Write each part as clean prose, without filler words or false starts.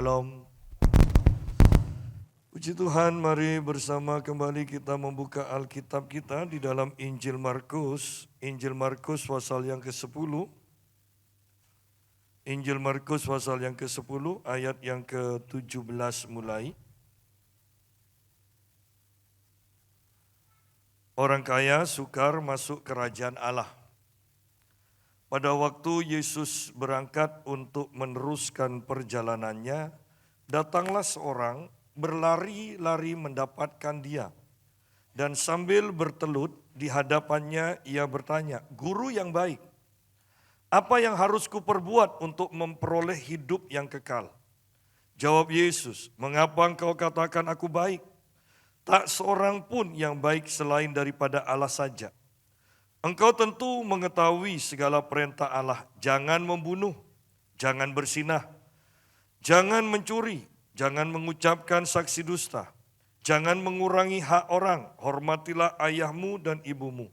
Shalom. Puji Tuhan, mari bersama kembali kita membuka Alkitab kita di dalam Injil Markus. Injil Markus pasal yang ke-10. Injil Markus pasal yang ke-10 ayat yang ke-17 mulai. Orang kaya sukar masuk kerajaan Allah. Pada waktu Yesus berangkat untuk meneruskan perjalanannya, datanglah seorang berlari-lari mendapatkan dia. Dan sambil bertelut di hadapannya ia bertanya, "Guru yang baik, apa yang harus kuperbuat untuk memperoleh hidup yang kekal?" Jawab Yesus, "Mengapa engkau katakan aku baik? Tak seorang pun yang baik selain daripada Allah saja. Engkau tentu mengetahui segala perintah Allah, jangan membunuh, jangan berzinah, jangan mencuri, jangan mengucapkan saksi dusta, jangan mengurangi hak orang, hormatilah ayahmu dan ibumu."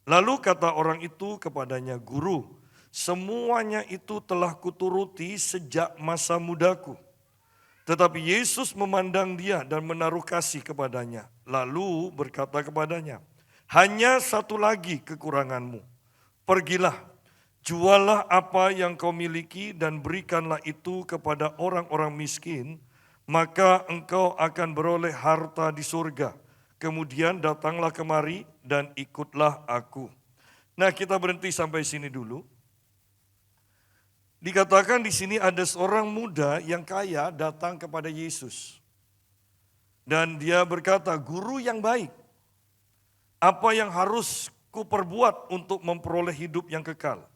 Lalu kata orang itu kepadanya, "Guru, semuanya itu telah kuturuti sejak masa mudaku." Tetapi Yesus memandang dia dan menaruh kasih kepadanya, lalu berkata kepadanya, "Hanya satu lagi kekuranganmu. Pergilah, jualah apa yang kau miliki dan berikanlah itu kepada orang-orang miskin, maka engkau akan beroleh harta di surga. Kemudian datanglah kemari dan ikutlah aku." Nah, kita berhenti sampai sini dulu. Dikatakan di sini ada seorang muda yang kaya datang kepada Yesus. Dan dia berkata, "Guru yang baik, apa yang harus kuperbuat untuk memperoleh hidup yang kekal?"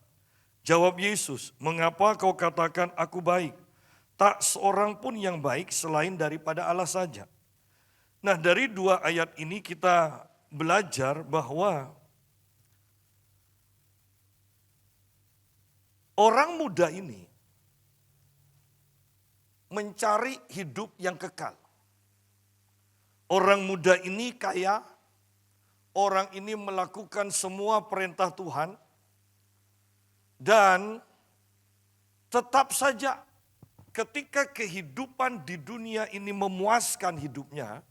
Jawab Yesus, "Mengapa kau katakan aku baik? Tak seorang pun yang baik selain daripada Allah saja." Nah, dari dua ayat ini kita belajar bahwa orang muda ini mencari hidup yang kekal. Orang muda ini kaya. Orang ini melakukan semua perintah Tuhan dan tetap saja ketika kehidupan di dunia ini memuaskan hidupnya,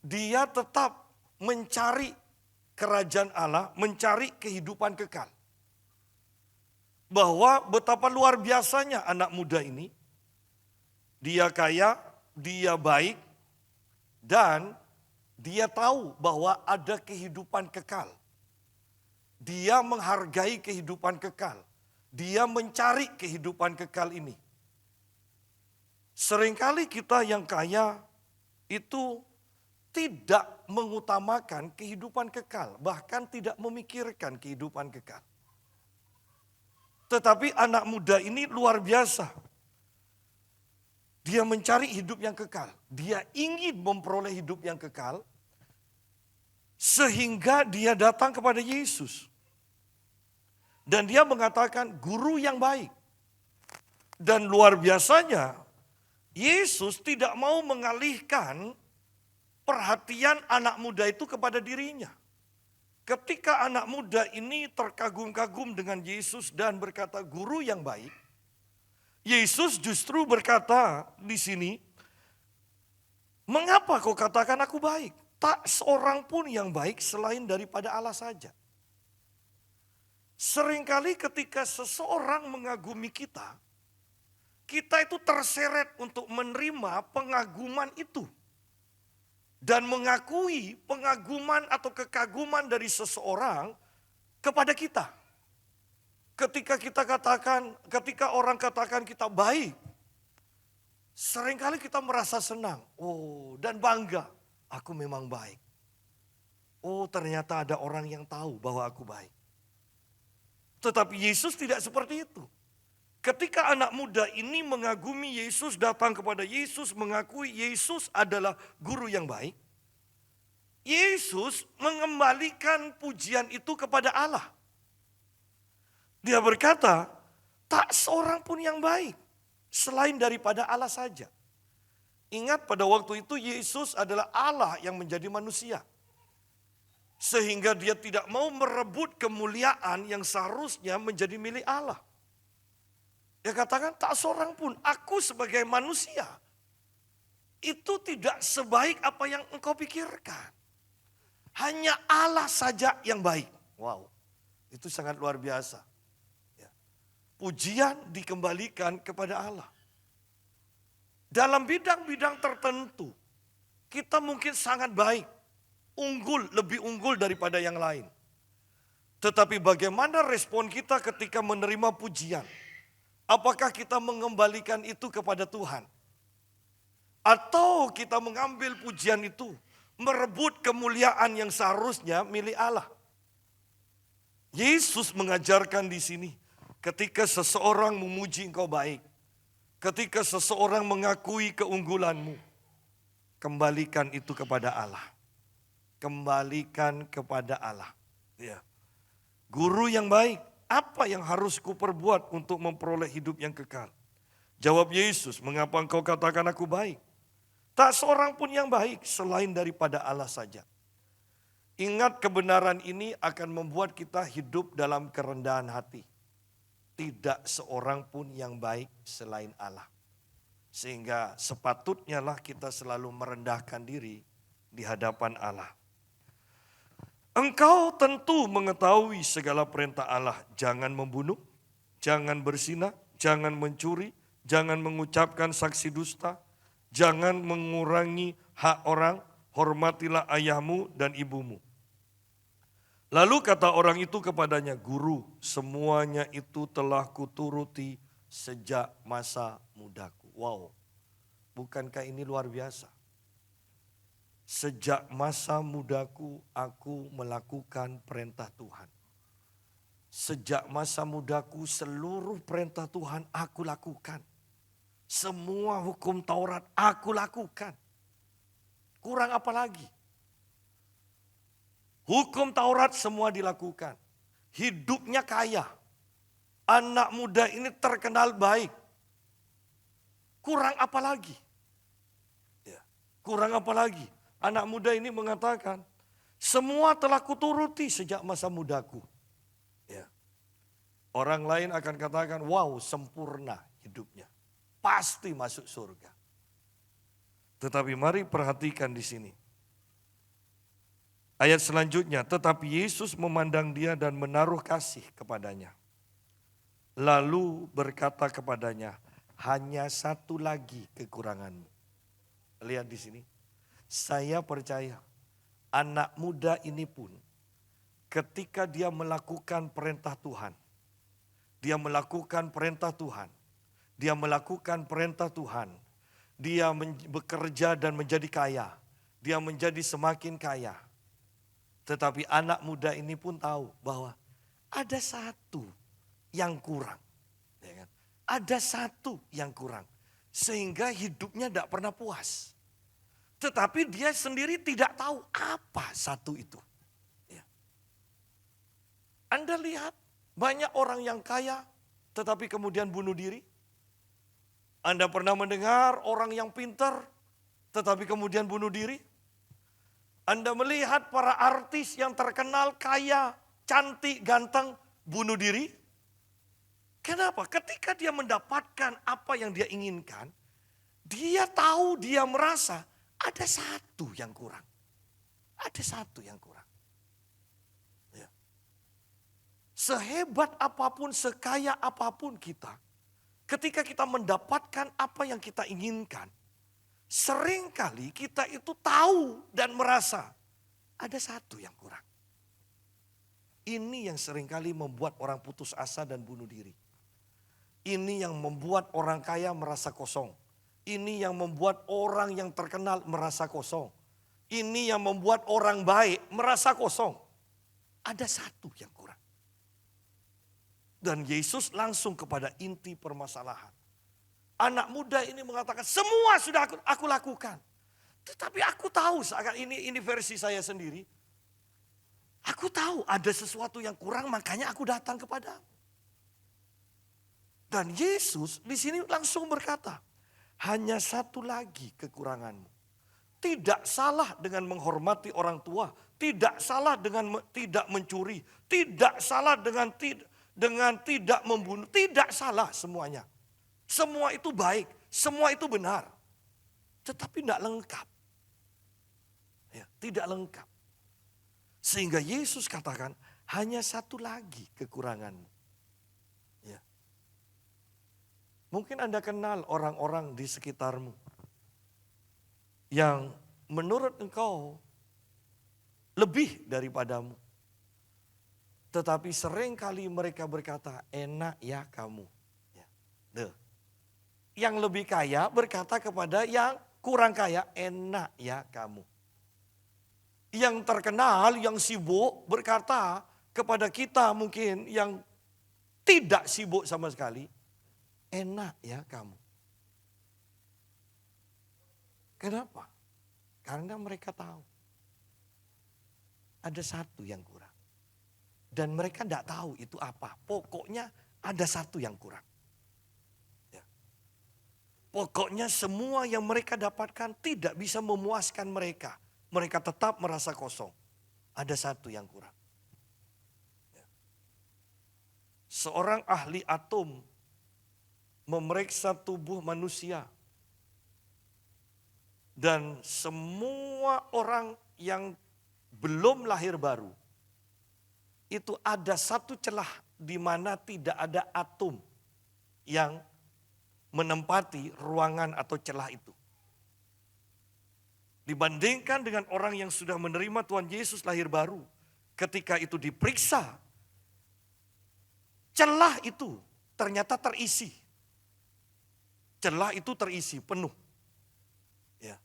dia tetap mencari kerajaan Allah, mencari kehidupan kekal. Bahwa betapa luar biasanya anak muda ini, dia kaya, dia baik, dan dia tahu bahwa ada kehidupan kekal. Dia menghargai kehidupan kekal. Dia mencari kehidupan kekal ini. Seringkali kita yang kaya itu tidak mengutamakan kehidupan kekal. Bahkan tidak memikirkan kehidupan kekal. Tetapi anak muda ini luar biasa. Dia mencari hidup yang kekal. Dia ingin memperoleh hidup yang kekal. Sehingga dia datang kepada Yesus. Dan dia mengatakan, "Guru yang baik." Dan luar biasanya, Yesus tidak mau mengalihkan perhatian anak muda itu kepada dirinya. Ketika anak muda ini terkagum-kagum dengan Yesus dan berkata, "Guru yang baik," Yesus justru berkata di sini, "Mengapa kau katakan aku baik? Tak seorang pun yang baik selain daripada Allah saja." Seringkali ketika seseorang mengagumi kita, kita itu terseret untuk menerima pengaguman itu. Dan mengakui pengaguman atau kekaguman dari seseorang kepada kita. Ketika orang katakan kita baik, seringkali kita merasa senang. Oh, dan bangga, aku memang baik. Oh, ternyata ada orang yang tahu bahwa aku baik. Tetapi Yesus tidak seperti itu. Ketika anak muda ini mengagumi Yesus, datang kepada Yesus, mengakui Yesus adalah guru yang baik, Yesus mengembalikan pujian itu kepada Allah. Dia berkata, "Tak seorang pun yang baik selain daripada Allah saja." Ingat, pada waktu itu Yesus adalah Allah yang menjadi manusia. Sehingga dia tidak mau merebut kemuliaan yang seharusnya menjadi milik Allah. Dia katakan tak seorang pun, aku sebagai manusia itu tidak sebaik apa yang engkau pikirkan. Hanya Allah saja yang baik. Wow, itu sangat luar biasa. Ya. Pujian dikembalikan kepada Allah. Dalam bidang-bidang tertentu, kita mungkin sangat baik, unggul, lebih unggul daripada yang lain. Tetapi bagaimana respon kita ketika menerima pujian? Apakah kita mengembalikan itu kepada Tuhan? Atau kita mengambil pujian itu, merebut kemuliaan yang seharusnya milik Allah? Yesus mengajarkan di sini, ketika seseorang memuji engkau baik, ketika seseorang mengakui keunggulanmu, kembalikan itu kepada Allah. Kembalikan kepada Allah. Ya. Guru yang baik, apa yang harus kuperbuat untuk memperoleh hidup yang kekal? Jawab Yesus, mengapa engkau katakan aku baik? Tak seorang pun yang baik selain daripada Allah saja. Ingat, kebenaran ini akan membuat kita hidup dalam kerendahan hati. Tidak seorang pun yang baik selain Allah. Sehingga sepatutnya lah kita selalu merendahkan diri di hadapan Allah. Engkau tentu mengetahui segala perintah Allah. Jangan membunuh, jangan berzina, jangan mencuri, jangan mengucapkan saksi dusta, jangan mengurangi hak orang, hormatilah ayahmu dan ibumu. Lalu kata orang itu kepadanya, Guru, semuanya itu telah kuturuti sejak masa mudaku. Wow, bukankah ini luar biasa? Sejak masa mudaku aku melakukan perintah Tuhan. Sejak masa mudaku seluruh perintah Tuhan aku lakukan. Semua hukum Taurat aku lakukan. Kurang apa lagi? Hukum Taurat semua dilakukan. Hidupnya kaya. Anak muda ini terkenal baik. Kurang apa lagi? Ya, kurang apa lagi? Anak muda ini mengatakan, semua telah kuturuti sejak masa mudaku. Ya. Orang lain akan katakan, wow, sempurna hidupnya. Pasti masuk surga. Tetapi mari perhatikan di sini. Ayat selanjutnya, tetapi Yesus memandang dia dan menaruh kasih kepadanya. Lalu berkata kepadanya, hanya satu lagi kekuranganmu. Lihat di sini. Saya percaya anak muda ini pun ketika dia melakukan perintah Tuhan. Dia melakukan perintah Tuhan. Dia melakukan perintah Tuhan. Dia bekerja dan menjadi kaya. Dia menjadi semakin kaya. Tetapi anak muda ini pun tahu bahwa ada satu yang kurang. Ya kan? Ada satu yang kurang. Sehingga hidupnya tidak pernah puas. Tetapi dia sendiri tidak tahu apa satu itu. Ya. Anda lihat banyak orang yang kaya tetapi kemudian bunuh diri. Anda pernah mendengar orang yang pintar tetapi kemudian bunuh diri? Anda melihat para artis yang terkenal, kaya, cantik, ganteng, bunuh diri? Kenapa? Ketika dia mendapatkan apa yang dia inginkan, dia tahu, dia merasa ada satu yang kurang. Ada satu yang kurang. Ya. Sehebat apapun, sekaya apapun kita, ketika kita mendapatkan apa yang kita inginkan, seringkali kita itu tahu dan merasa ada satu yang kurang. Ini yang seringkali membuat orang putus asa dan bunuh diri. Ini yang membuat orang kaya merasa kosong. Ini yang membuat orang yang terkenal merasa kosong. Ini yang membuat orang baik merasa kosong. Ada satu yang kurang. Dan Yesus langsung kepada inti permasalahan. Anak muda ini mengatakan, semua sudah aku lakukan. Tetapi aku tahu, ini versi saya sendiri. Aku tahu ada sesuatu yang kurang, makanya aku datang kepadamu. Dan Yesus di sini langsung berkata, hanya satu lagi kekuranganmu. Tidak salah dengan menghormati orang tua. Tidak salah dengan tidak mencuri. Tidak salah dengan dengan tidak membunuh. Tidak salah semuanya. Semua itu baik, semua itu benar. Tetapi tidak lengkap. Ya, tidak lengkap. Sehingga Yesus katakan, hanya satu lagi kekuranganmu. Ya. Mungkin Anda kenal orang-orang di sekitarmu yang menurut engkau lebih daripadamu. Tetapi seringkali mereka berkata, enak ya kamu. Ya. Yang lebih kaya berkata kepada yang kurang kaya, enak ya kamu. Yang terkenal, yang sibuk berkata kepada kita mungkin yang tidak sibuk sama sekali, enak ya kamu. Kenapa? Karena mereka tahu ada satu yang kurang. Dan mereka tidak tahu itu apa. Pokoknya ada satu yang kurang. Ya. Pokoknya semua yang mereka dapatkan tidak bisa memuaskan mereka. Mereka tetap merasa kosong. Ada satu yang kurang. Ya. Seorang ahli atom memeriksa tubuh manusia. Dan semua orang yang belum lahir baru, itu ada satu celah di mana tidak ada atom yang menempati ruangan atau celah itu. Dibandingkan dengan orang yang sudah menerima Tuhan Yesus lahir baru, ketika itu diperiksa, celah itu ternyata terisi. Celah itu terisi penuh. Ya.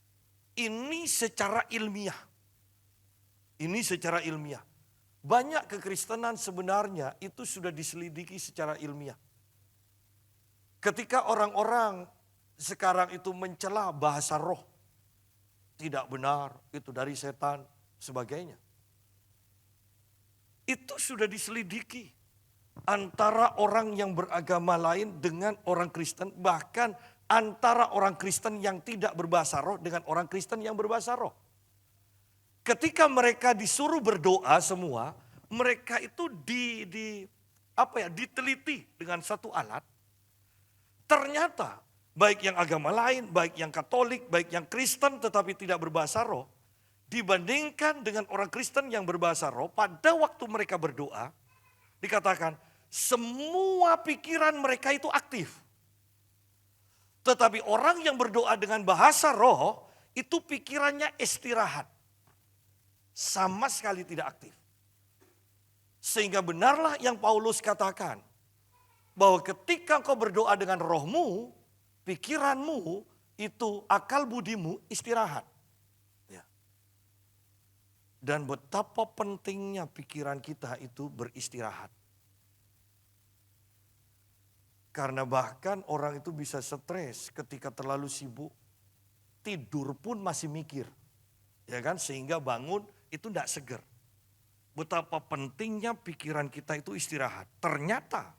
Ini secara ilmiah. Ini secara ilmiah. Banyak kekristenan sebenarnya itu sudah diselidiki secara ilmiah. Ketika orang-orang sekarang itu mencela bahasa roh, tidak benar, itu dari setan, sebagainya. Itu sudah diselidiki antara orang yang beragama lain dengan orang Kristen, bahkan antara orang Kristen yang tidak berbahasa roh dengan orang Kristen yang berbahasa roh. Ketika mereka disuruh berdoa semua, mereka itu diteliti dengan satu alat. Ternyata baik yang agama lain, baik yang Katolik, baik yang Kristen tetapi tidak berbahasa roh, dibandingkan dengan orang Kristen yang berbahasa roh, pada waktu mereka berdoa, dikatakan semua pikiran mereka itu aktif. Tetapi orang yang berdoa dengan bahasa roh, itu pikirannya istirahat. Sama sekali tidak aktif. Sehingga benarlah yang Paulus katakan, bahwa ketika engkau berdoa dengan rohmu, pikiranmu, itu akal budimu istirahat. Ya. Dan betapa pentingnya pikiran kita itu beristirahat. Karena bahkan orang itu bisa stres ketika terlalu sibuk, tidur pun masih mikir. Ya kan, sehingga bangun itu tidak seger. Betapa pentingnya pikiran kita itu istirahat. Ternyata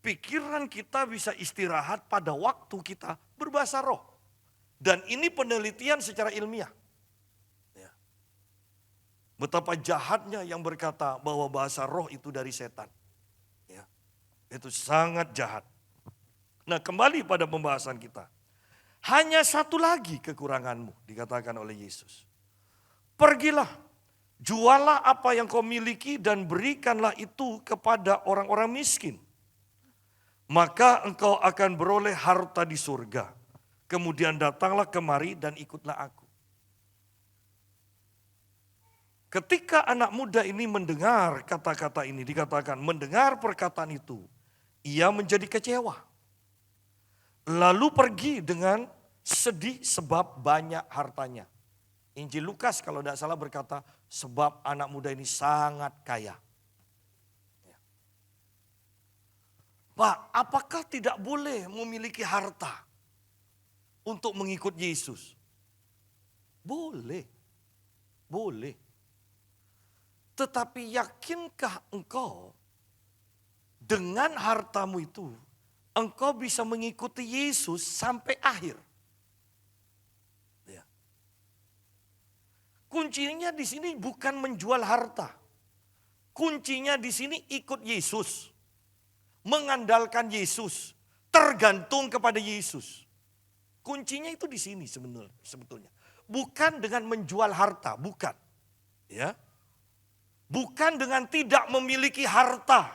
pikiran kita bisa istirahat pada waktu kita berbahasa roh. Dan ini penelitian secara ilmiah. Ya. Betapa jahatnya yang berkata bahwa bahasa roh itu dari setan. Ya. Itu sangat jahat. Nah, kembali pada pembahasan kita. Hanya satu lagi kekuranganmu, dikatakan oleh Yesus. Pergilah, jualah apa yang kau miliki dan berikanlah itu kepada orang-orang miskin. Maka engkau akan beroleh harta di surga. Kemudian datanglah kemari dan ikutlah aku. Ketika anak muda ini mendengar kata-kata ini, dikatakan mendengar perkataan itu, ia menjadi kecewa. Lalu pergi dengan sedih sebab banyak hartanya. Injil Lukas kalau tidak salah berkata, sebab anak muda ini sangat kaya. Pak, apakah tidak boleh memiliki harta untuk mengikut Yesus? Boleh, boleh. Tetapi yakinkah engkau dengan hartamu itu, engkau bisa mengikuti Yesus sampai akhir? Kuncinya di sini bukan menjual harta. Kuncinya di sini ikut Yesus. mengandalkan Yesus, tergantung kepada Yesus. Kuncinya itu di sini sebetulnya. Bukan dengan menjual harta, bukan. Ya. Bukan dengan tidak memiliki harta.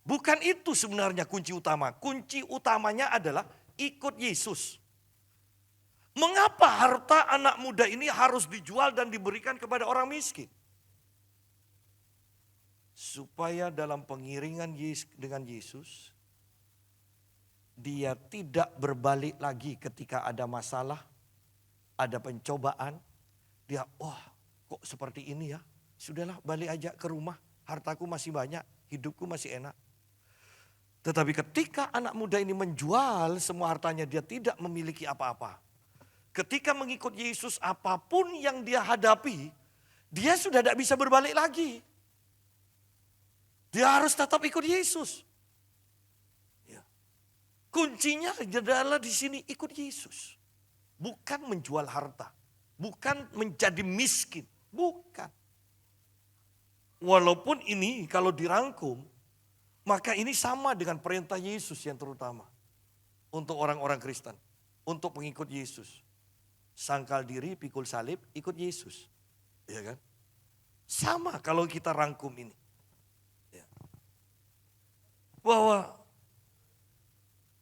Bukan itu sebenarnya kunci utama. Kunci utamanya adalah ikut Yesus. Mengapa harta anak muda ini harus dijual dan diberikan kepada orang miskin? Supaya dalam pengiringan dengan Yesus, dia tidak berbalik lagi ketika ada masalah, ada pencobaan. Dia, kok seperti ini ya? Sudahlah, balik aja ke rumah, hartaku masih banyak, hidupku masih enak. Tetapi ketika anak muda ini menjual semua hartanya, dia tidak memiliki apa-apa. Ketika mengikut Yesus, apapun yang dia hadapi, dia sudah tidak bisa berbalik lagi. Dia harus tetap ikut Yesus. Ya. Kuncinya adalah di sini ikut Yesus. Bukan menjual harta. Bukan menjadi miskin. Bukan. Walaupun ini kalau dirangkum, maka ini sama dengan perintah Yesus yang terutama. Untuk orang-orang Kristen. Untuk pengikut Yesus. Sangkal diri, pikul salib, ikut Yesus. Ya kan? Sama kalau kita rangkum ini. Bahwa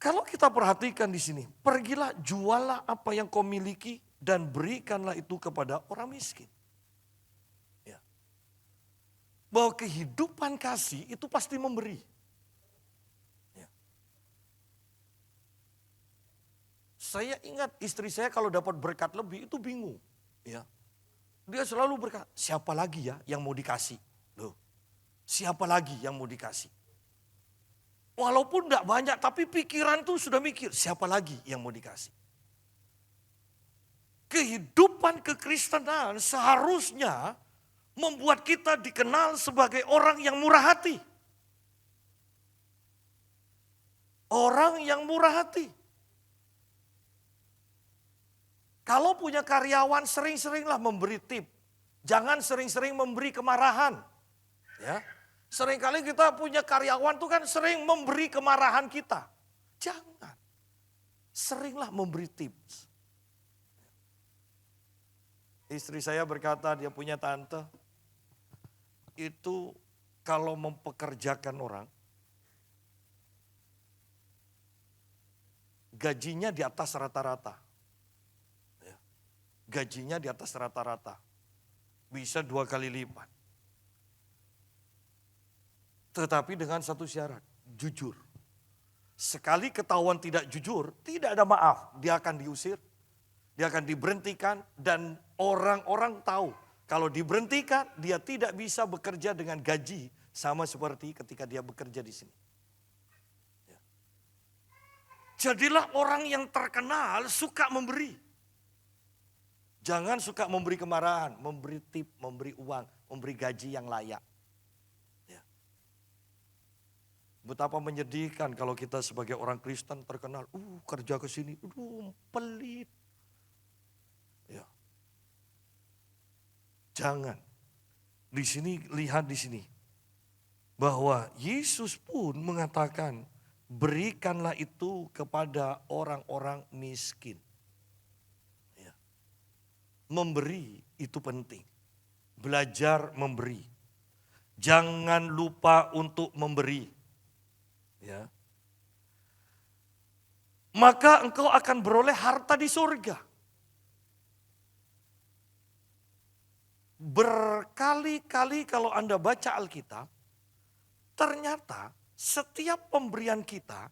kalau kita perhatikan di sini, pergilah jualah apa yang kau miliki dan berikanlah itu kepada orang miskin. Ya. Bahwa kehidupan kasih itu pasti memberi. Ya. Saya ingat istri saya kalau dapat berkat lebih itu bingung. Ya. Dia selalu berkata, siapa lagi ya yang mau dikasih? Loh, siapa lagi yang mau dikasih? Walaupun tidak banyak, tapi pikiran tuh sudah mikir, siapa lagi yang mau dikasih? Kehidupan kekristenan seharusnya membuat kita dikenal sebagai orang yang murah hati. Orang yang murah hati. Kalau punya karyawan sering-seringlah memberi tip. Jangan sering-sering memberi kemarahan. Ya. Seringkali kita punya karyawan tuh kan sering memberi kemarahan kita. Jangan. Seringlah memberi tips. Istri saya berkata dia punya tante. Itu kalau mempekerjakan orang. Gajinya di atas rata-rata. Gajinya di atas rata-rata. Bisa 2 kali lipat. Tetapi dengan satu syarat, jujur. Sekali ketahuan tidak jujur, tidak ada maaf. Dia akan diusir, dia akan diberhentikan dan orang-orang tahu. Kalau diberhentikan, dia tidak bisa bekerja dengan gaji sama seperti ketika dia bekerja di sini. Ya. Jadilah orang yang terkenal suka memberi. Jangan suka memberi kemarahan, memberi tip, memberi uang, memberi gaji yang layak. Betapa menyedihkan kalau kita sebagai orang Kristen terkenal, kerja ke sini, pelit. Ya. Jangan. Di sini, lihat di sini. Bahwa Yesus pun mengatakan, berikanlah itu kepada orang-orang miskin. Ya. Memberi itu penting. Belajar memberi. Jangan lupa untuk memberi. Ya. Maka engkau akan beroleh harta di surga. Berkali-kali kalau Anda baca Alkitab, ternyata setiap pemberian kita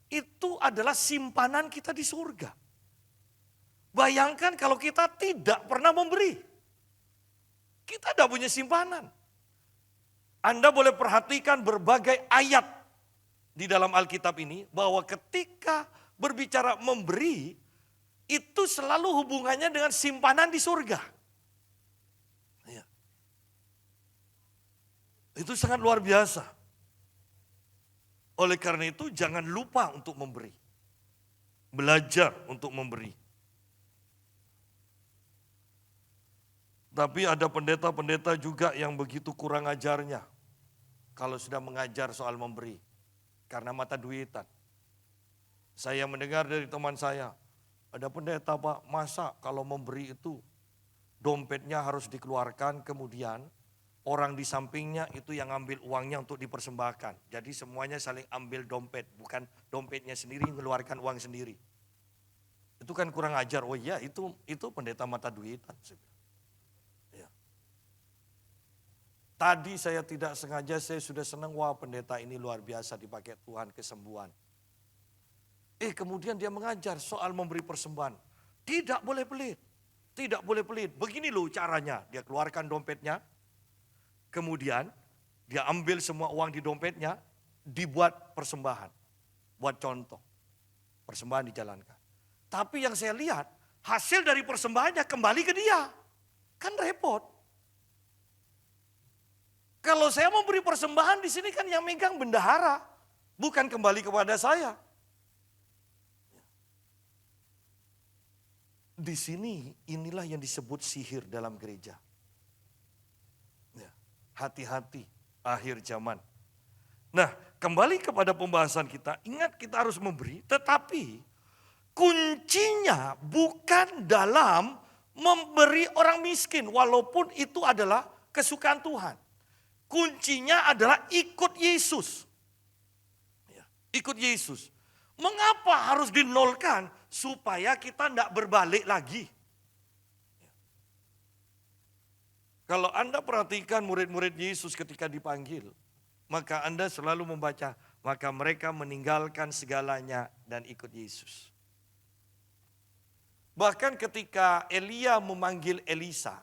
itu adalah simpanan kita di surga. Bayangkan kalau kita tidak pernah memberi. Kita tidak punya simpanan. Anda boleh perhatikan berbagai ayat di dalam Alkitab ini, bahwa ketika berbicara memberi, itu selalu hubungannya dengan simpanan di surga. Ya. Itu sangat luar biasa. Oleh karena itu jangan lupa untuk memberi. Belajar untuk memberi. Tapi ada pendeta-pendeta juga yang begitu kurang ajarnya. kalau sudah mengajar soal memberi. Karena mata duitan. Saya mendengar dari teman saya, ada pendeta Pak, masa kalau memberi itu dompetnya harus dikeluarkan, kemudian orang di sampingnya itu yang ambil uangnya untuk dipersembahkan. Jadi semuanya saling ambil dompet, bukan dompetnya sendiri mengeluarkan uang sendiri. Itu kan kurang ajar. Oh iya, itu pendeta mata duitan. Ya. Tadi saya tidak sengaja, saya sudah senang, wah pendeta ini luar biasa dipakai Tuhan kesembuhan. Kemudian dia mengajar soal memberi persembahan. Tidak boleh pelit. Tidak boleh pelit. Begini loh caranya. Dia keluarkan dompetnya. Kemudian dia ambil semua uang di dompetnya. Dibuat persembahan. Buat contoh. Persembahan dijalankan. Tapi yang saya lihat. Hasil dari persembahannya kembali ke dia. Kan repot. Kalau saya memberi persembahan di sini kan yang megang bendahara. Bukan kembali kepada saya. Di sini inilah yang disebut sihir dalam gereja. Hati-hati akhir zaman. Nah, kembali kepada pembahasan kita, ingat kita harus memberi, tetapi kuncinya bukan dalam memberi orang miskin, walaupun itu adalah kesukaan Tuhan. Kuncinya adalah ikut Yesus. Ikut Yesus. Mengapa harus dinolkan? Supaya kita tidak berbalik lagi. Kalau Anda perhatikan murid-murid Yesus ketika dipanggil, maka Anda selalu membaca, maka mereka meninggalkan segalanya dan ikut Yesus. Bahkan ketika Elia memanggil Elisa,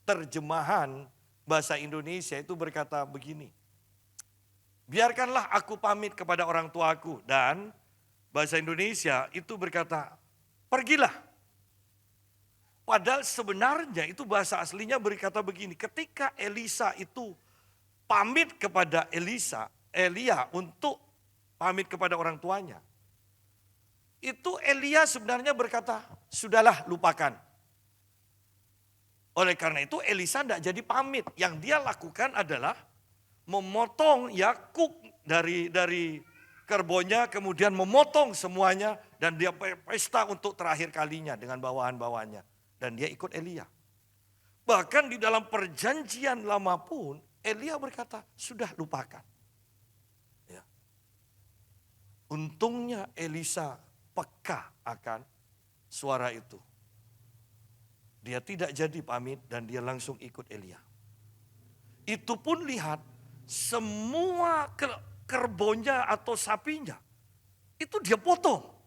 terjemahan bahasa Indonesia itu berkata begini, biarkanlah aku pamit kepada orang tuaku, dan bahasa Indonesia itu berkata, pergilah. Padahal sebenarnya itu bahasa aslinya berkata begini, ketika Elisa itu pamit kepada Elia untuk pamit kepada orang tuanya. Itu Elia sebenarnya berkata, sudahlah lupakan. Oleh karena itu Elisa tidak jadi pamit. Yang dia lakukan adalah memotong Yakub dari kerbaunya, kemudian memotong semuanya, dan dia pesta untuk terakhir kalinya dengan bawahan-bawahannya. Dan dia ikut Elia. Bahkan di dalam perjanjian lama pun, Elia berkata, sudah lupakan. Ya. Untungnya Elisa peka akan suara itu. Dia tidak jadi pamit dan dia langsung ikut Elia. Itu pun lihat, semua kerbaunya atau sapinya, itu dia potong.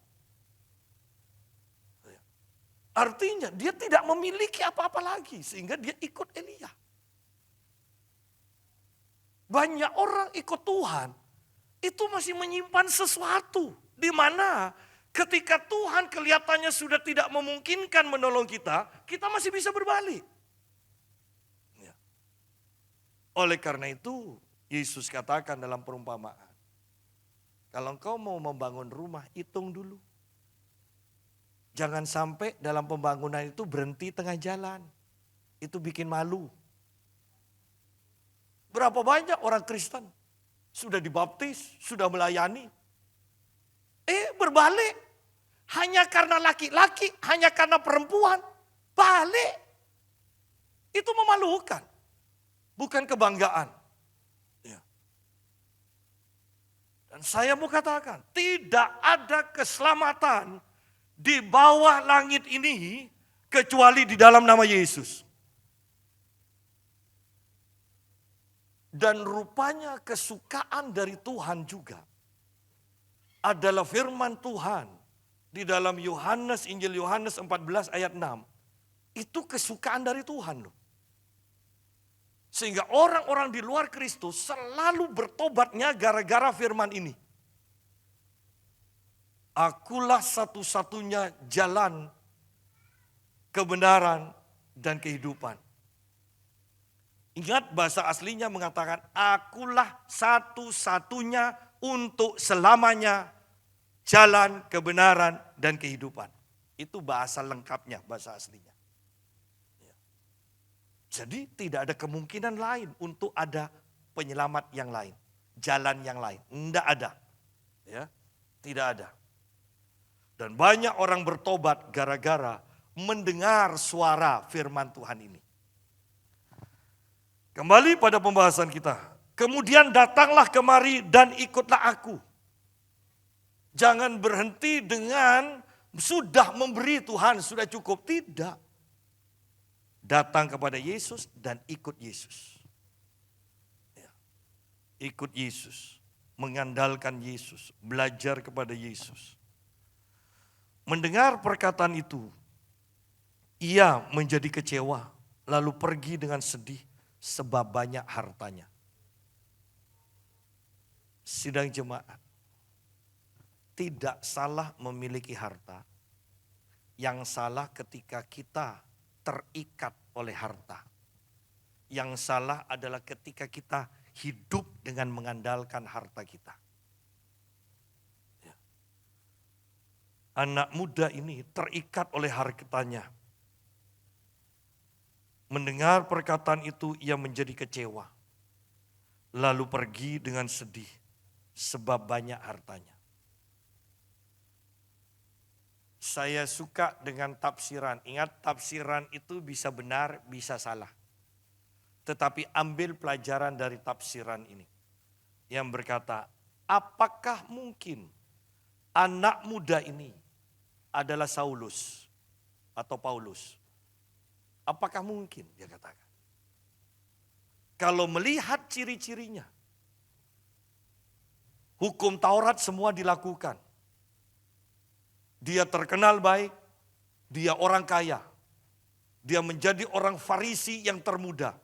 Artinya dia tidak memiliki apa-apa lagi sehingga dia ikut Elia. Banyak orang ikut Tuhan itu masih menyimpan sesuatu. Di mana ketika Tuhan kelihatannya sudah tidak memungkinkan menolong kita, kita masih bisa berbalik. Oleh karena itu Yesus katakan dalam perumpamaan, kalau engkau mau membangun rumah, hitung dulu. Jangan sampai dalam pembangunan itu berhenti tengah jalan. Itu bikin malu. Berapa banyak orang Kristen sudah dibaptis, sudah melayani. Berbalik. Hanya karena laki-laki, hanya karena perempuan. Balik. Itu memalukan. Bukan kebanggaan. Dan saya mau katakan, tidak ada keselamatan di bawah langit ini kecuali di dalam nama Yesus. Dan rupanya kesukaan dari Tuhan juga adalah firman Tuhan di dalam Injil Yohanes 14 ayat 6. Itu kesukaan dari Tuhan loh. Sehingga orang-orang di luar Kristus selalu bertobatnya gara-gara firman ini. Akulah satu-satunya jalan, kebenaran, dan kehidupan. Ingat bahasa aslinya mengatakan, akulah satu-satunya untuk selamanya jalan, kebenaran, dan kehidupan. Itu bahasa lengkapnya, bahasa aslinya. Jadi tidak ada kemungkinan lain untuk ada penyelamat yang lain. jalan yang lain. Tidak ada. Ya, tidak ada. Dan banyak orang bertobat gara-gara mendengar suara firman Tuhan ini. Kembali pada pembahasan kita. Kemudian datanglah kemari dan ikutlah aku. Jangan berhenti dengan sudah memberi Tuhan, sudah cukup. Tidak. Datang kepada Yesus dan ikut Yesus. Ya. Ikut Yesus. Mengandalkan Yesus. Belajar kepada Yesus. Mendengar perkataan itu, ia menjadi kecewa, lalu pergi dengan sedih sebab banyak hartanya. Sidang jemaat, tidak salah memiliki harta. Yang salah ketika kita terikat oleh harta. Yang salah adalah ketika kita hidup dengan mengandalkan harta kita. Anak muda ini terikat oleh hartanya. Mendengar perkataan itu ia menjadi kecewa. Lalu pergi dengan sedih sebab banyak hartanya. Saya suka dengan tafsiran. Ingat, tafsiran itu bisa benar, bisa salah. Tetapi ambil pelajaran dari tafsiran ini. Yang berkata, apakah mungkin anak muda ini adalah Saulus atau Paulus? Apakah mungkin, dia katakan. Kalau melihat ciri-cirinya, hukum Taurat semua dilakukan. Dia terkenal baik, dia orang kaya. Dia menjadi orang Farisi yang termuda.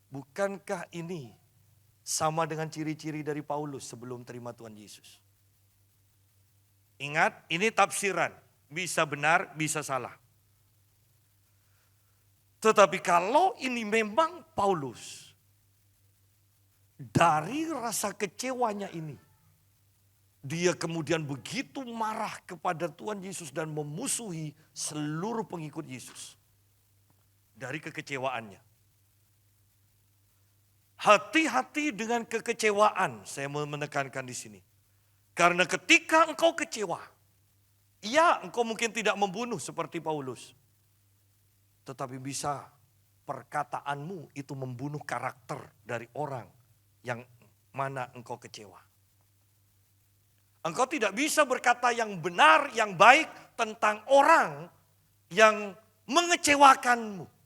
Bukankah ini sama dengan ciri-ciri dari Paulus sebelum terima Tuhan Yesus? Ingat, ini tafsiran. Bisa benar, bisa salah. Tetapi kalau ini memang Paulus, dari rasa kecewanya ini, dia kemudian begitu marah kepada Tuhan Yesus dan memusuhi seluruh pengikut Yesus. Dari kekecewaannya. Hati-hati dengan kekecewaan, saya mau menekankan di sini. Karena ketika engkau kecewa, ya, engkau mungkin tidak membunuh seperti Paulus. Tetapi bisa perkataanmu itu membunuh karakter dari orang yang mana engkau kecewa. Engkau tidak bisa berkata yang benar, yang baik tentang orang yang mengecewakanmu.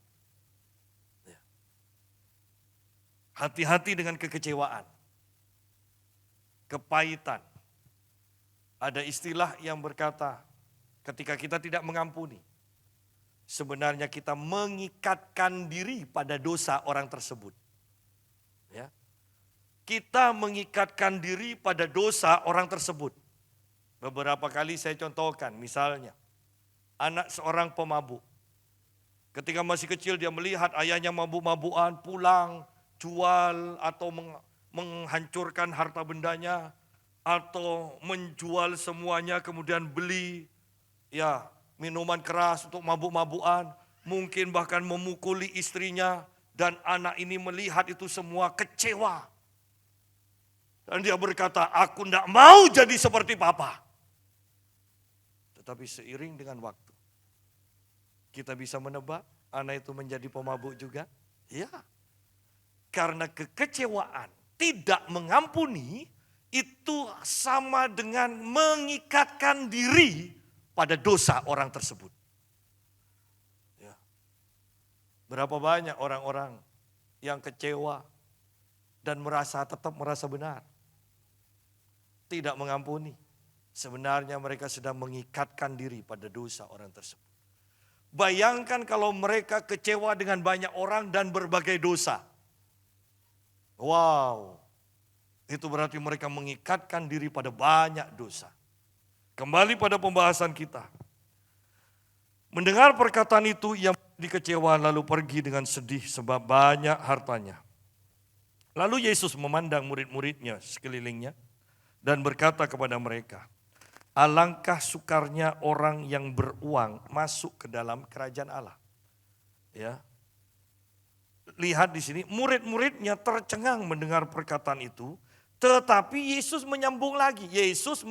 Hati-hati dengan kekecewaan. Kepahitan. Ada istilah yang berkata, ketika kita tidak mengampuni, sebenarnya kita mengikatkan diri pada dosa orang tersebut. Ya. Kita mengikatkan diri pada dosa orang tersebut. Beberapa kali saya contohkan, misalnya, anak seorang pemabuk. Ketika masih kecil dia melihat ayahnya mabuk-mabukan, pulang, jual atau menghancurkan harta bendanya, atau menjual semuanya kemudian beli ya minuman keras untuk mabuk-mabukan, mungkin bahkan memukuli istrinya, dan anak ini melihat itu semua kecewa. Dan dia berkata, aku tidak mau jadi seperti papa. Tetapi seiring dengan waktu, kita bisa menebak anak itu menjadi pemabuk juga. Ya, karena kekecewaan, tidak mengampuni, itu sama dengan mengikatkan diri pada dosa orang tersebut. Ya. Berapa banyak orang-orang yang kecewa dan tetap merasa benar. Tidak mengampuni. Sebenarnya mereka sedang mengikatkan diri pada dosa orang tersebut. Bayangkan kalau mereka kecewa dengan banyak orang dan berbagai dosa. Wow. Itu berarti mereka mengikatkan diri pada banyak dosa. Kembali pada pembahasan kita. Mendengar perkataan itu, ia dikecewa lalu pergi dengan sedih sebab banyak hartanya. Lalu Yesus memandang murid-muridnya sekelilingnya dan berkata kepada mereka, alangkah sukarnya orang yang beruang masuk ke dalam kerajaan Allah. Ya. Lihat di sini, murid-muridnya tercengang mendengar perkataan itu, Tetapi Yesus menyambung lagi, Yesus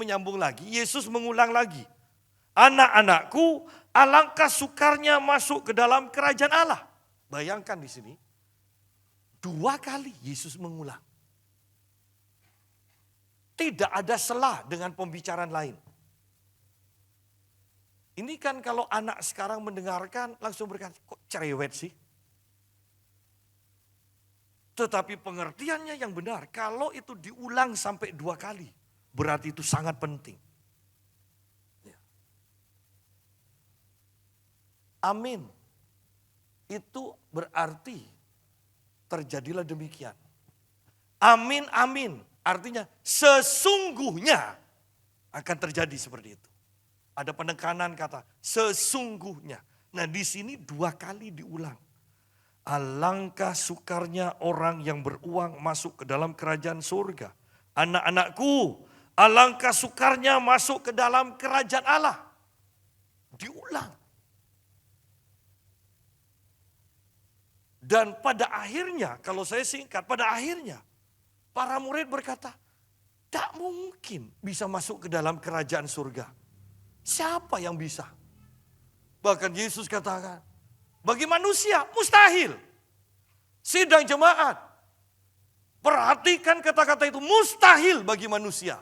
mengulang lagi. Anak-anakku, alangkah sukarnya masuk ke dalam kerajaan Allah. Bayangkan di sini, 2 kali Yesus mengulang. Tidak ada sela dengan pembicaraan lain. Ini kan kalau anak sekarang mendengarkan langsung berkata, kok cerewet sih? Tetapi pengertiannya yang benar, kalau itu diulang sampai 2 kali, berarti itu sangat penting. Ya. Amin. Itu berarti terjadilah demikian. Amin, amin. Artinya sesungguhnya akan terjadi seperti itu. Ada penekanan kata sesungguhnya. Nah di sini 2 kali diulang. Alangkah sukarnya orang yang beruang masuk ke dalam kerajaan surga. Anak-anakku, alangkah sukarnya masuk ke dalam kerajaan Allah. Diulang. Dan pada akhirnya, kalau saya singkat, pada akhirnya para murid berkata, tak mungkin bisa masuk ke dalam kerajaan surga. Siapa yang bisa? Bahkan Yesus katakan, bagi manusia mustahil. Sidang jemaat, perhatikan kata-kata itu, mustahil bagi manusia.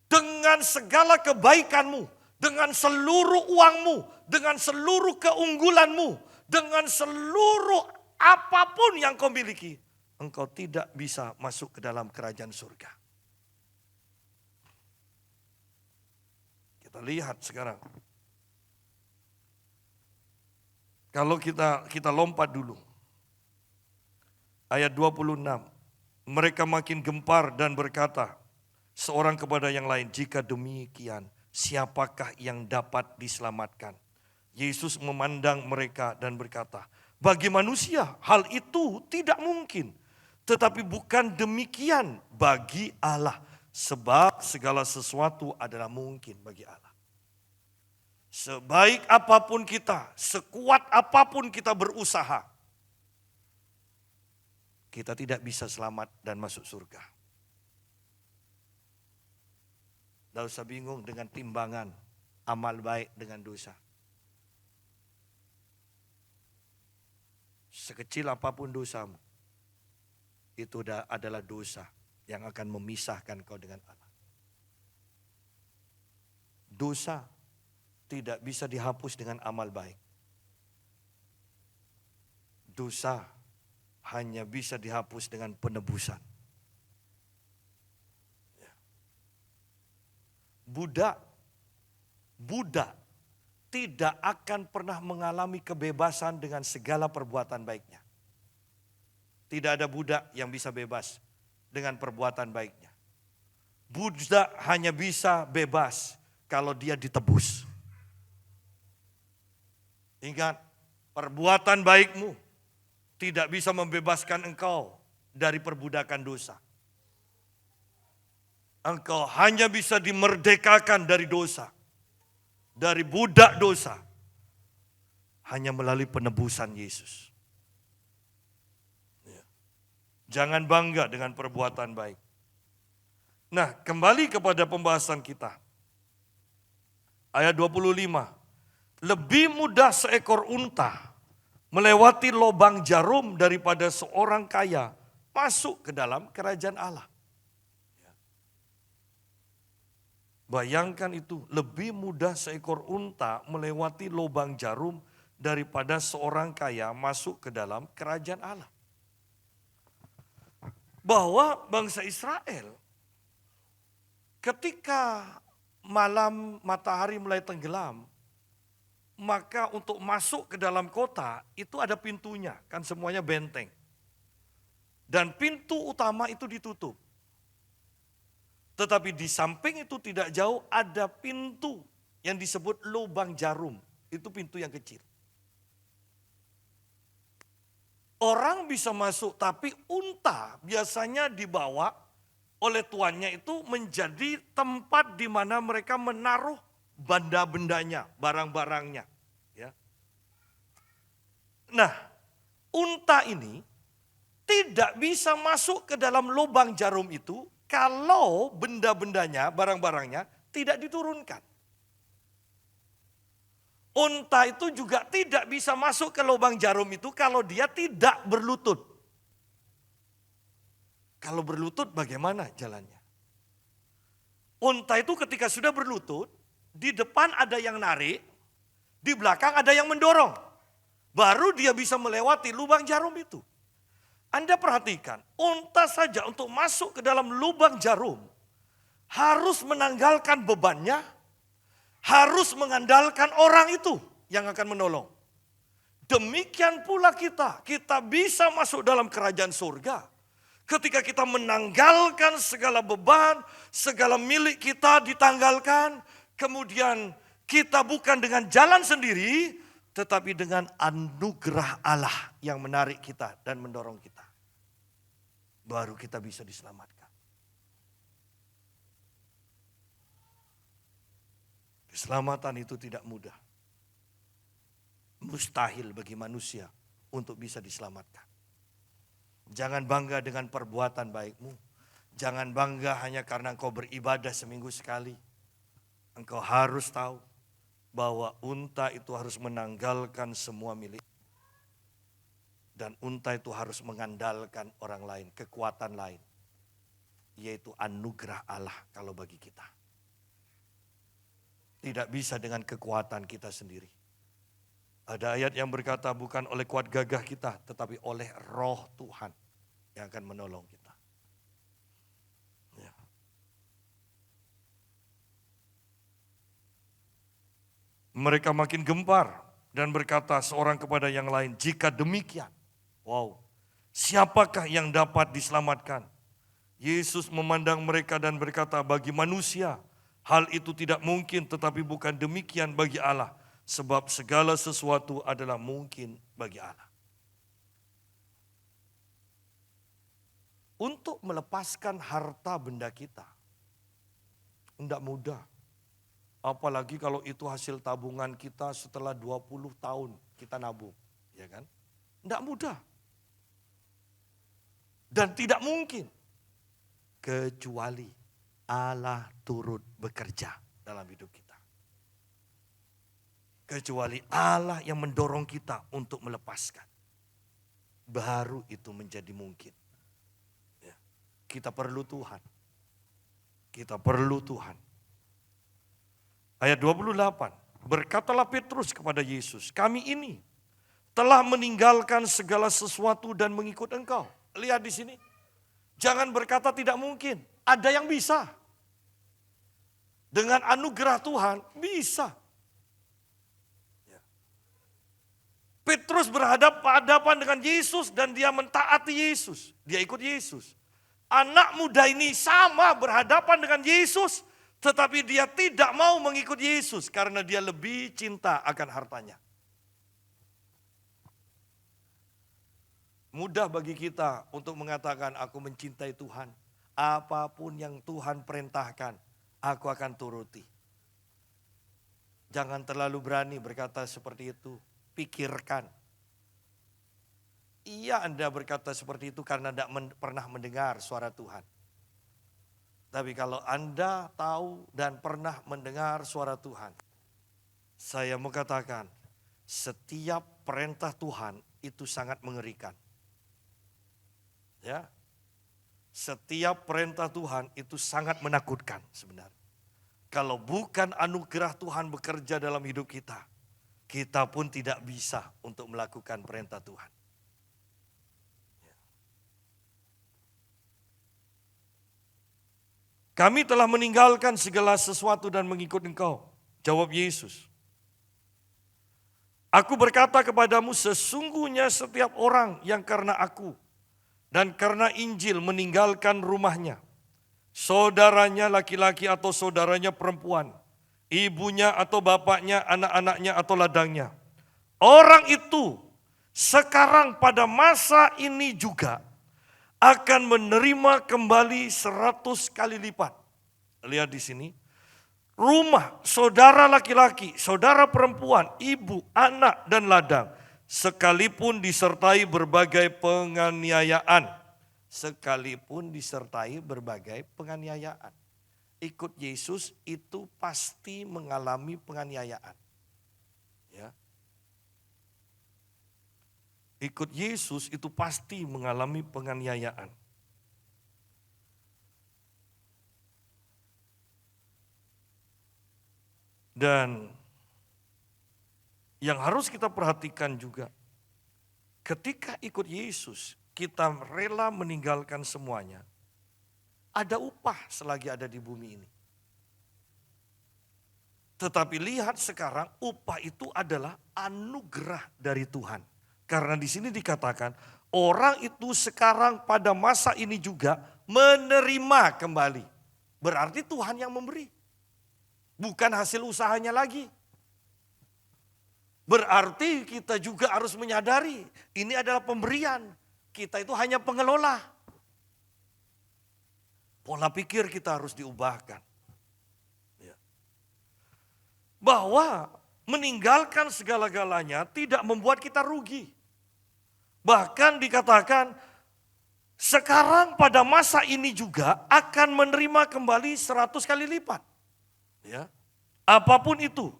Dengan segala kebaikanmu, dengan seluruh uangmu, dengan seluruh keunggulanmu, dengan seluruh apapun yang kau miliki, engkau tidak bisa masuk ke dalam kerajaan surga. Kita lihat sekarang. Kalau kita lompat dulu. Ayat 26. Mereka makin gempar dan berkata, seorang kepada yang lain, jika demikian, siapakah yang dapat diselamatkan? Yesus memandang mereka dan berkata, bagi manusia hal itu tidak mungkin. Tetapi bukan demikian bagi Allah. Sebab segala sesuatu adalah mungkin bagi Allah. Sebaik apapun kita, sekuat apapun kita berusaha, kita tidak bisa selamat dan masuk surga. Tidak usah bingung dengan timbangan amal baik dengan dosa. Sekecil apapun dosamu, itu adalah dosa yang akan memisahkan kau dengan Allah. Dosa tidak bisa dihapus dengan amal baik. Dosa hanya bisa dihapus dengan penebusan. Budak tidak akan pernah mengalami kebebasan dengan segala perbuatan baiknya. Tidak ada budak yang bisa bebas dengan perbuatan baiknya. Budak hanya bisa bebas kalau dia ditebus. Ingat, perbuatan baikmu tidak bisa membebaskan engkau dari perbudakan dosa. Engkau hanya bisa dimerdekakan dari dosa, dari budak dosa, hanya melalui penebusan Yesus. Jangan bangga dengan perbuatan baik. Nah, kembali kepada pembahasan kita. Ayat 25. Lebih mudah seekor unta melewati lubang jarum daripada seorang kaya masuk ke dalam kerajaan Allah. Bayangkan itu, lebih mudah seekor unta melewati lubang jarum daripada seorang kaya masuk ke dalam kerajaan Allah. Bahwa bangsa Israel ketika malam matahari mulai tenggelam, maka untuk masuk ke dalam kota itu ada pintunya, kan semuanya benteng. Dan pintu utama itu ditutup. Tetapi di samping itu tidak jauh ada pintu yang disebut lubang jarum. Itu pintu yang kecil. Orang bisa masuk, tapi unta biasanya dibawa oleh tuannya itu menjadi tempat di mana mereka menaruh benda-bendanya, barang-barangnya. Ya. Nah, unta ini tidak bisa masuk ke dalam lubang jarum itu kalau benda-bendanya, barang-barangnya tidak diturunkan. Unta itu juga tidak bisa masuk ke lubang jarum itu kalau dia tidak berlutut. Kalau berlutut bagaimana jalannya? Unta itu ketika sudah berlutut, di depan ada yang narik, di belakang ada yang mendorong. Baru dia bisa melewati lubang jarum itu. Anda perhatikan, unta saja untuk masuk ke dalam lubang jarum harus menanggalkan bebannya, harus mengandalkan orang itu yang akan menolong. Demikian pula kita bisa masuk dalam kerajaan surga. Ketika kita menanggalkan segala beban, segala milik kita ditanggalkan, kemudian kita bukan dengan jalan sendiri, tetapi dengan anugerah Allah yang menarik kita dan mendorong kita. Baru kita bisa diselamatkan. Keselamatan itu tidak mudah. Mustahil bagi manusia untuk bisa diselamatkan. Jangan bangga dengan perbuatan baikmu. Jangan bangga hanya karena engkau beribadah seminggu sekali. Engkau harus tahu bahwa unta itu harus menanggalkan semua milik. Dan unta itu harus mengandalkan orang lain, kekuatan lain. Yaitu anugerah Allah kalau bagi kita. Tidak bisa dengan kekuatan kita sendiri. Ada ayat yang berkata bukan oleh kuat gagah kita, tetapi oleh Roh Tuhan yang akan menolong kita. Ya. Mereka makin gempar dan berkata seorang kepada yang lain, jika demikian, wow, siapakah yang dapat diselamatkan? Yesus memandang mereka dan berkata, bagi manusia hal itu tidak mungkin, tetapi bukan demikian bagi Allah. Sebab segala sesuatu adalah mungkin bagi Allah. Untuk melepaskan harta benda kita, tidak mudah. Apalagi kalau itu hasil tabungan kita setelah 20 tahun kita nabung. Ya kan? Tidak mudah. Dan tidak mungkin. Kecuali Allah turut bekerja dalam hidup kita. Kecuali Allah yang mendorong kita untuk melepaskan. Baru itu menjadi mungkin. Ya. Kita perlu Tuhan. Kita perlu Tuhan. Ayat 28. Berkatalah Petrus kepada Yesus, kami ini telah meninggalkan segala sesuatu dan mengikut Engkau. Lihat di sini. Jangan berkata tidak mungkin. Ada yang bisa. Dengan anugerah Tuhan bisa. Petrus berhadapan dengan Yesus dan dia mentaati Yesus. Dia ikut Yesus. Anak muda ini sama berhadapan dengan Yesus, tetapi dia tidak mau mengikut Yesus karena dia lebih cinta akan hartanya. Mudah bagi kita untuk mengatakan aku mencintai Tuhan. Apapun yang Tuhan perintahkan, aku akan turuti. Jangan terlalu berani berkata seperti itu. Pikirkan. Iya, Anda berkata seperti itu karena tidak pernah mendengar suara Tuhan. Tapi kalau Anda tahu dan pernah mendengar suara Tuhan, saya mau katakan, setiap perintah Tuhan itu sangat mengerikan. Ya. Setiap perintah Tuhan itu sangat menakutkan sebenarnya. Kalau bukan anugerah Tuhan bekerja dalam hidup kita, kita pun tidak bisa untuk melakukan perintah Tuhan. Kami telah meninggalkan segala sesuatu dan mengikut Engkau. Jawab Yesus. Aku berkata kepadamu, sesungguhnya setiap orang yang karena aku dan karena Injil meninggalkan rumahnya, saudaranya laki-laki atau saudaranya perempuan, ibunya atau bapaknya, anak-anaknya atau ladangnya. Orang itu sekarang pada masa ini juga akan menerima kembali 100 kali lipat. Lihat di sini. Rumah, saudara laki-laki, saudara perempuan, ibu, anak, dan ladang. sekalipun disertai berbagai penganiayaan. Sekalipun disertai berbagai penganiayaan. Ikut Yesus itu pasti mengalami penganiayaan. Ya. Ikut Yesus itu pasti mengalami penganiayaan. Dan yang harus kita perhatikan juga, ketika ikut Yesus, kita rela meninggalkan semuanya. Ada upah selagi ada di bumi ini. Tetapi lihat sekarang, upah itu adalah anugerah dari Tuhan. Karena di sini dikatakan, orang itu sekarang pada masa ini juga menerima kembali. Berarti Tuhan yang memberi. Bukan hasil usahanya lagi. Berarti kita juga harus menyadari, ini adalah pemberian. Kita itu hanya pengelola. Pola pikir kita harus diubahkan. Ya. Bahwa meninggalkan segala-galanya tidak membuat kita rugi. Bahkan dikatakan, sekarang pada masa ini juga akan menerima kembali 100 kali lipat. Ya. Apapun itu.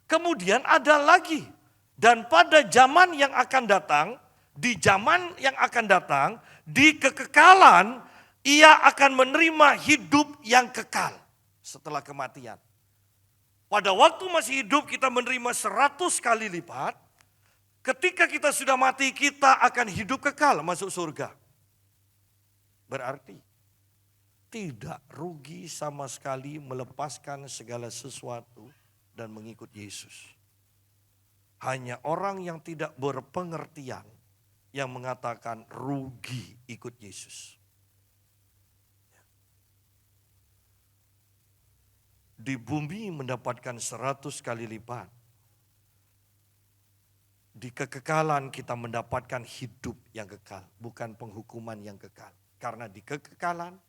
Kemudian ada lagi. Dan pada zaman yang akan datang, di zaman yang akan datang, di kekekalan, ia akan menerima hidup yang kekal setelah kematian. Pada waktu masih hidup kita menerima 100 kali lipat. Ketika kita sudah mati kita akan hidup kekal masuk surga. Berarti tidak rugi sama sekali melepaskan segala sesuatu dan mengikut Yesus. Hanya orang yang tidak berpengertian yang mengatakan rugi ikut Yesus. Di bumi mendapatkan 100 kali lipat. Di kekekalan kita mendapatkan hidup yang kekal, bukan penghukuman yang kekal. Karena di kekekalan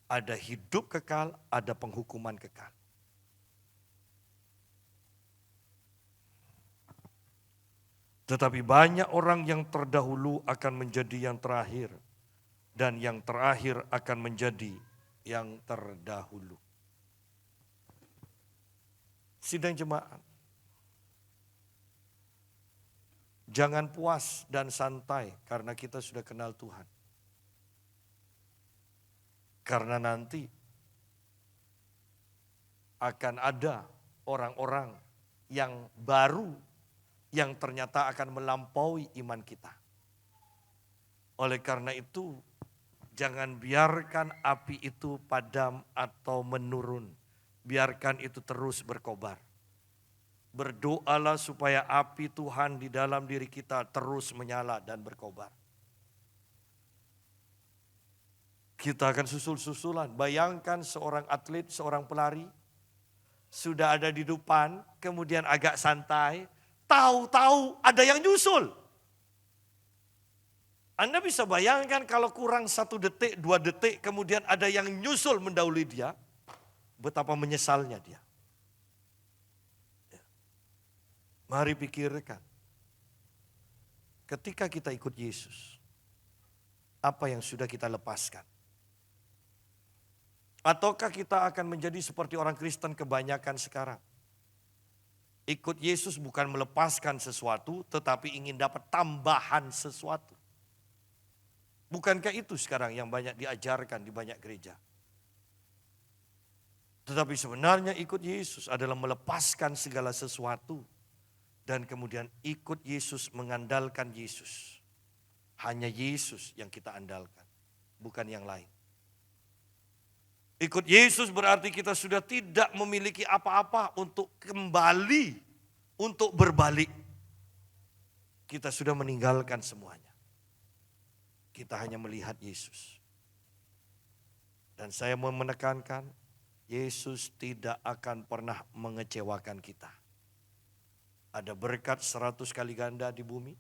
ada hidup kekal, ada penghukuman kekal. Tetapi banyak orang yang terdahulu akan menjadi yang terakhir. Dan yang terakhir akan menjadi yang terdahulu. Sidang jemaat. Jangan puas dan santai karena kita sudah kenal Tuhan. Karena nanti akan ada orang-orang yang baru yang ternyata akan melampaui iman kita. Oleh karena itu, jangan biarkan api itu padam atau menurun. Biarkan itu terus berkobar. Berdoalah supaya api Tuhan di dalam diri kita terus menyala dan berkobar. Kita akan susul-susulan. Bayangkan seorang atlet, seorang pelari, sudah ada di depan, kemudian agak santai, tahu-tahu ada yang nyusul. Anda bisa bayangkan kalau kurang 1 detik, 2 detik, kemudian ada yang nyusul mendahului dia, betapa menyesalnya dia. Mari pikirkan, ketika kita ikut Yesus, apa yang sudah kita lepaskan? Ataukah kita akan menjadi seperti orang Kristen kebanyakan sekarang? Ikut Yesus bukan melepaskan sesuatu, tetapi ingin dapat tambahan sesuatu. Bukankah itu sekarang yang banyak diajarkan di banyak gereja? Tetapi sebenarnya ikut Yesus adalah melepaskan segala sesuatu. Dan kemudian ikut Yesus, mengandalkan Yesus. Hanya Yesus yang kita andalkan, bukan yang lain. Ikut Yesus berarti kita sudah tidak memiliki apa-apa untuk kembali, untuk berbalik. Kita sudah meninggalkan semuanya. Kita hanya melihat Yesus. Dan saya mau menekankan, Yesus tidak akan pernah mengecewakan kita. Ada berkat 100 kali ganda di bumi.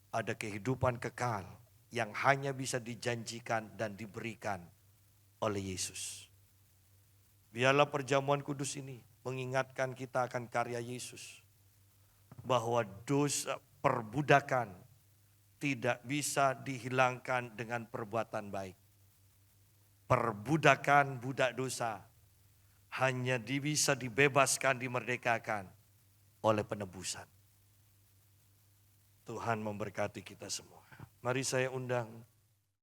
Ada kehidupan kekal yang hanya bisa dijanjikan dan diberikan oleh Yesus. Biarlah perjamuan kudus ini mengingatkan kita akan karya Yesus. Bahwa dosa, perbudakan tidak bisa dihilangkan dengan perbuatan baik. Perbudakan budak dosa hanya bisa dibebaskan, dimerdekakan oleh penebusan. Tuhan memberkati kita semua. Mari saya undang